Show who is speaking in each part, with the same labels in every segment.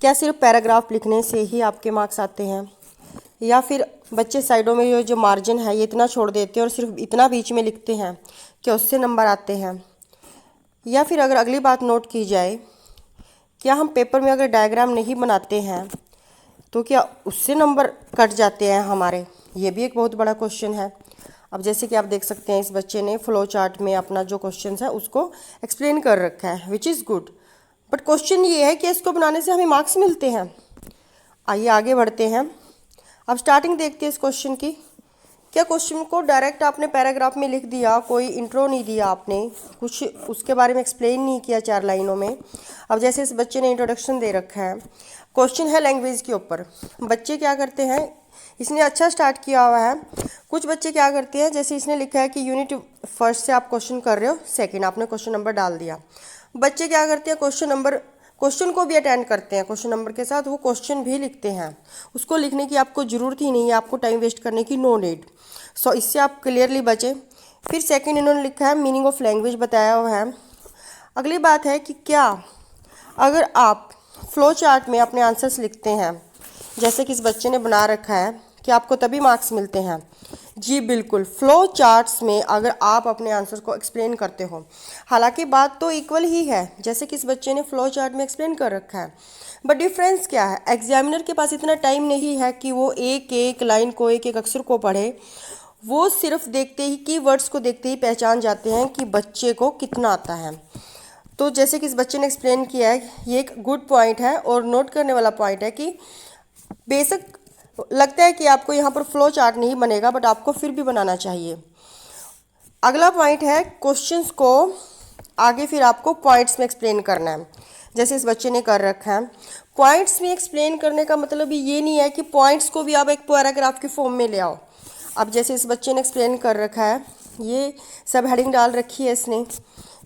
Speaker 1: क्या सिर्फ पैराग्राफ लिखने से ही आपके मार्क्स आते हैं, या फिर बच्चे साइडों में जो मार्जिन है ये इतना छोड़ देते हैं और सिर्फ इतना बीच में लिखते हैं, क्या उससे नंबर आते हैं? या फिर अगर अगली बात नोट की जाए, क्या हम पेपर में अगर डायग्राम नहीं बनाते हैं तो क्या उससे नंबर कट जाते हैं हमारे? ये भी एक बहुत बड़ा क्वेश्चन है। अब जैसे कि आप देख सकते हैं, इस बच्चे ने फ्लो चार्ट में अपना जो क्वेश्चन है उसको एक्सप्लेन कर रखा है, which is good. But question ये है कि इसको बनाने से हमें मार्क्स मिलते हैं। आइए आगे बढ़ते हैं। अब स्टार्टिंग देखते हैं इस क्वेश्चन की। क्या क्वेश्चन को डायरेक्ट आपने पैराग्राफ में लिख दिया, कोई इंट्रो नहीं दिया आपने, कुछ उसके बारे में एक्सप्लेन नहीं किया 4 लाइनों में। अब जैसे इस बच्चे ने इंट्रोडक्शन दे रखा है, क्वेश्चन है लैंग्वेज के ऊपर। बच्चे क्या करते हैं, इसने अच्छा स्टार्ट किया हुआ है। कुछ बच्चे क्या करते हैं, जैसे इसने लिखा है कि यूनिट फर्स्ट से आप क्वेश्चन कर रहे हो, सेकेंड आपने क्वेश्चन नंबर डाल दिया। बच्चे क्या करते हैं, क्वेश्चन को भी अटेंड करते हैं, क्वेश्चन नंबर के साथ वो क्वेश्चन भी लिखते हैं। उसको लिखने की आपको ज़रूरत ही नहीं है, आपको टाइम वेस्ट करने की नो नीड। सो इससे आप क्लियरली बचे। फिर सेकंड इन्होंने लिखा है मीनिंग ऑफ लैंग्वेज बताया हुआ है। अगली बात है कि क्या अगर आप फ्लो चार्ट में अपने आंसर्स लिखते हैं, जैसे कि इस बच्चे ने बना रखा है, कि आपको तभी मार्क्स मिलते हैं? जी बिल्कुल, फ्लो चार्ट्स में अगर आप अपने आंसर को एक्सप्लेन करते हो, हालांकि बात तो इक्वल ही है जैसे कि इस बच्चे ने फ्लो चार्ट में एक्सप्लेन कर रखा है, बट डिफरेंस क्या है, एग्जामिनर के पास इतना टाइम नहीं है कि वो एक एक लाइन को, एक एक अक्षर को पढ़े। वो सिर्फ देखते ही, कीवर्ड्स को देखते ही पहचान जाते हैं कि बच्चे को कितना आता है। तो जैसे कि इस बच्चे ने एक्सप्लेन किया है, ये एक गुड पॉइंट है और नोट करने वाला पॉइंट है कि बेसिक लगता है कि आपको यहाँ पर फ्लो चार्ट नहीं बनेगा, बट आपको फिर भी बनाना चाहिए। अगला पॉइंट है क्वेश्चंस को आगे फिर आपको पॉइंट्स में एक्सप्लेन करना है, जैसे इस बच्चे ने कर रखा है। पॉइंट्स में एक्सप्लेन करने का मतलब ये नहीं है कि पॉइंट्स को भी आप एक पैराग्राफ के फॉर्म में ले आओ। अब जैसे इस बच्चे ने एक्सप्लेन कर रखा है, ये सब हेडिंग डाल रखी है इसने,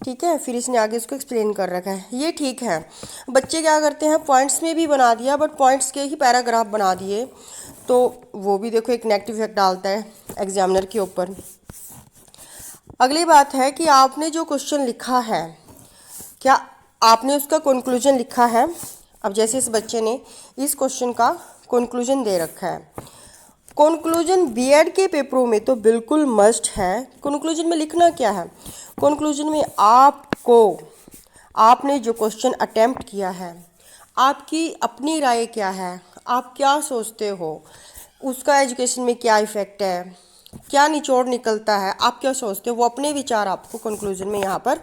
Speaker 1: ठीक है, फिर इसने आगे इसको एक्सप्लेन कर रखा है, ये ठीक है। बच्चे क्या करते हैं, पॉइंट्स में भी बना दिया, बट पॉइंट्स के ही पैराग्राफ बना दिए, तो वो भी देखो एक नेगेटिव इफेक्ट डालता है एग्जामिनर के ऊपर। अगली बात है कि आपने जो क्वेश्चन लिखा है, क्या आपने उसका कंक्लूजन लिखा है? अब जैसे इस बच्चे ने इस क्वेश्चन का कंक्लूजन दे रखा है। कंक्लूजन बीएड के पेपरों में तो बिल्कुल मस्ट है। कंक्लूजन में लिखना क्या है, कंक्लूजन में आपने जो क्वेश्चन अटेम्प्ट किया है, आपकी अपनी राय क्या है, आप क्या सोचते हो, उसका एजुकेशन में क्या इफ़ेक्ट है, क्या निचोड़ निकलता है, आप क्या सोचते हो, वो अपने विचार आपको कंक्लूजन में यहाँ पर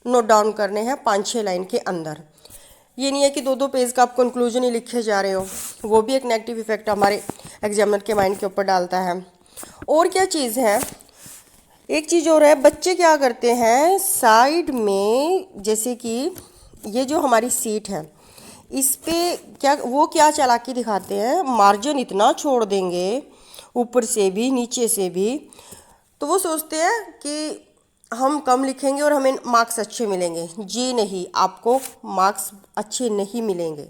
Speaker 1: नोट डाउन करने हैं 5-6 लाइन के अंदर। ये नहीं है कि 2-2 पेज का आप कंक्लूजन ही लिखे जा रहे हो, वो भी एक नेगेटिव इफेक्ट हमारे एग्जामिनर के माइंड के ऊपर डालता है। और क्या चीज़ है, एक चीज़ और है, बच्चे क्या करते हैं साइड में, जैसे कि ये जो हमारी सीट है इस पे क्या चालाकी दिखाते हैं, मार्जिन इतना छोड़ देंगे ऊपर से भी नीचे से भी, तो वो सोचते हैं कि हम कम लिखेंगे और हमें मार्क्स अच्छे मिलेंगे। जी नहीं, आपको मार्क्स अच्छे नहीं मिलेंगे।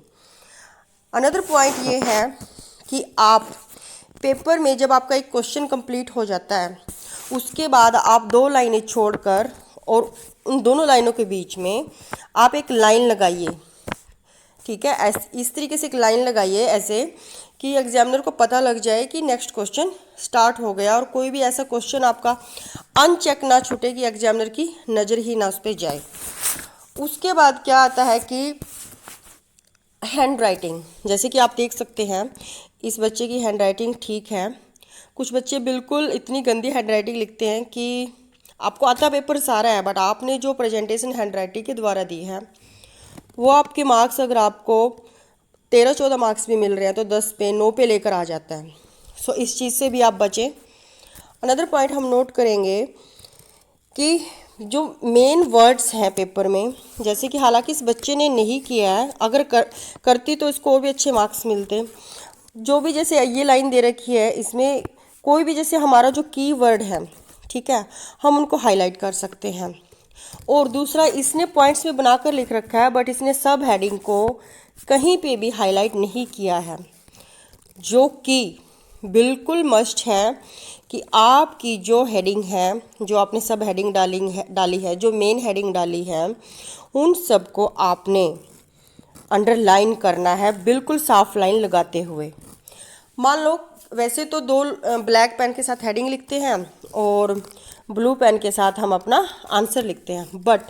Speaker 1: अनदर पॉइंट ये है कि आप पेपर में जब आपका एक क्वेश्चन कंप्लीट हो जाता है, उसके बाद आप 2 लाइनें छोड़कर और उन दोनों लाइनों के बीच में आप एक लाइन लगाइए, ठीक है, ऐसे इस तरीके से एक लाइन लगाइए ऐसे कि एग्जामिनर को पता लग जाए कि नेक्स्ट क्वेश्चन स्टार्ट हो गया, और कोई भी ऐसा क्वेश्चन आपका अनचेक ना छूटे कि एग्जामिनर की नज़र ही ना उस पर जाए। उसके बाद क्या आता है कि हैंड राइटिंग, जैसे कि आप देख सकते हैं इस बच्चे की हैंड राइटिंग ठीक है। कुछ बच्चे बिल्कुल इतनी गंदी हैंड राइटिंग लिखते हैं कि आपको आता पेपर सारा है, बट आपने जो प्रेजेंटेशन हैंड राइटिंग के द्वारा दी है वो आपके मार्क्स, अगर आपको 13-14 मार्क्स भी मिल रहे हैं तो 10 पे 9 पे लेकर आ जाता है। सो इस चीज़ से भी आप बचें। अनदर पॉइंट हम नोट करेंगे कि जो मेन वर्ड्स हैं पेपर में, जैसे कि हालांकि इस बच्चे ने नहीं किया है, अगर करती तो इसको और भी अच्छे मार्क्स मिलते। जो भी जैसे ये लाइन दे रखी है, इसमें कोई भी जैसे हमारा जो की वर्ड है, ठीक है, हम उनको हाईलाइट कर सकते हैं। और दूसरा, इसने पॉइंट्स में बनाकर लिख रखा है, बट इसने सब हेडिंग को कहीं पे भी हाईलाइट नहीं किया है, जो कि बिल्कुल मस्ट है कि आपकी जो हेडिंग है, जो आपने सब हेडिंग डाली है, जो मेन हेडिंग डाली है, उन सबको आपने अंडरलाइन करना है, बिल्कुल साफ लाइन लगाते हुए। मान लो वैसे तो दो ब्लैक पेन के साथ हेडिंग लिखते हैं और ब्लू पेन के साथ हम अपना आंसर लिखते हैं, बट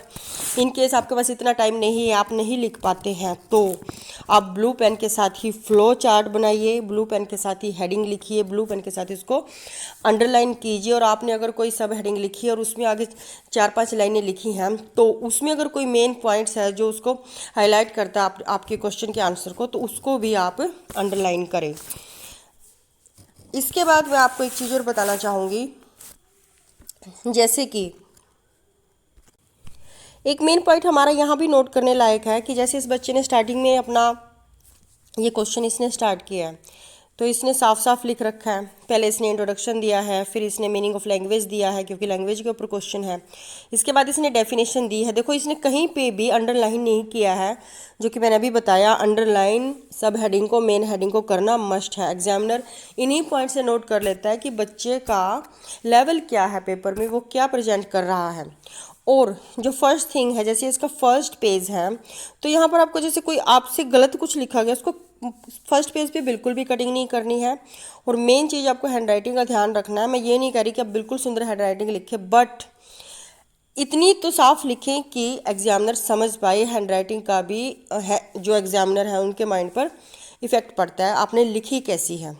Speaker 1: इन केस आपके पास इतना टाइम नहीं है, आप नहीं लिख पाते हैं, तो आप ब्लू पेन के साथ ही फ्लो चार्ट बनाइए, ब्लू पेन के साथ ही हेडिंग लिखिए, ब्लू पेन के साथ इसको अंडरलाइन कीजिए। और आपने अगर कोई सब हेडिंग लिखी है और उसमें आगे 4-5 लाइनें लिखी हैं, तो उसमें अगर कोई मेन पॉइंट्स है जो उसको हाईलाइट करता है आपके क्वेश्चन के आंसर को, तो उसको भी आप अंडरलाइन करें। इसके बाद मैं आपको एक चीज़ और बताना चाहूँगी, जैसे कि एक मेन पॉइंट हमारा यहाँ भी नोट करने लायक है कि जैसे इस बच्चे ने स्टार्टिंग में अपना ये क्वेश्चन इसने स्टार्ट किया है, तो इसने साफ साफ लिख रखा है। पहले इसने इंट्रोडक्शन दिया है, फिर इसने मीनिंग ऑफ लैंग्वेज दिया है क्योंकि लैंग्वेज के ऊपर क्वेश्चन है। इसके बाद इसने डेफिनेशन दी है। देखो इसने कहीं पे भी अंडरलाइन नहीं किया है, जो कि मैंने अभी बताया, अंडरलाइन सब हेडिंग को, मेन हेडिंग को करना मस्ट है। एग्जामिनर इन्हीं पॉइंट से नोट कर लेता है कि बच्चे का लेवल क्या है, पेपर में वो क्या प्रेजेंट कर रहा है। और जो फर्स्ट थिंग है, जैसे इसका फर्स्ट पेज है, तो यहाँ पर आपको जैसे कोई आपसे गलत कुछ लिखा गया, उसको फर्स्ट पेज पे बिल्कुल भी कटिंग नहीं करनी है। और मेन चीज़ आपको हैंडराइटिंग का ध्यान रखना है। मैं ये नहीं कह रही कि आप बिल्कुल सुंदर हैंडराइटिंग लिखें, बट इतनी तो साफ लिखें कि एग्जामिनर समझ पाए। हैंडराइटिंग का भी है, जो एग्जामिनर है उनके माइंड पर इफ़ेक्ट पड़ता है आपने लिखी कैसी है।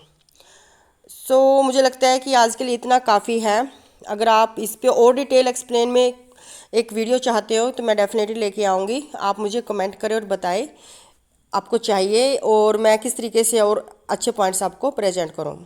Speaker 1: मुझे लगता है कि आज के लिए इतना काफ़ी है। अगर आप इस पे और डिटेल एक्सप्लेन में एक वीडियो चाहते हो तो मैं डेफिनेटली लेके आऊँगी। आप मुझे कमेंट करें और बताएं आपको चाहिए और मैं किस तरीके से और अच्छे पॉइंट्स आपको प्रेजेंट करूँ।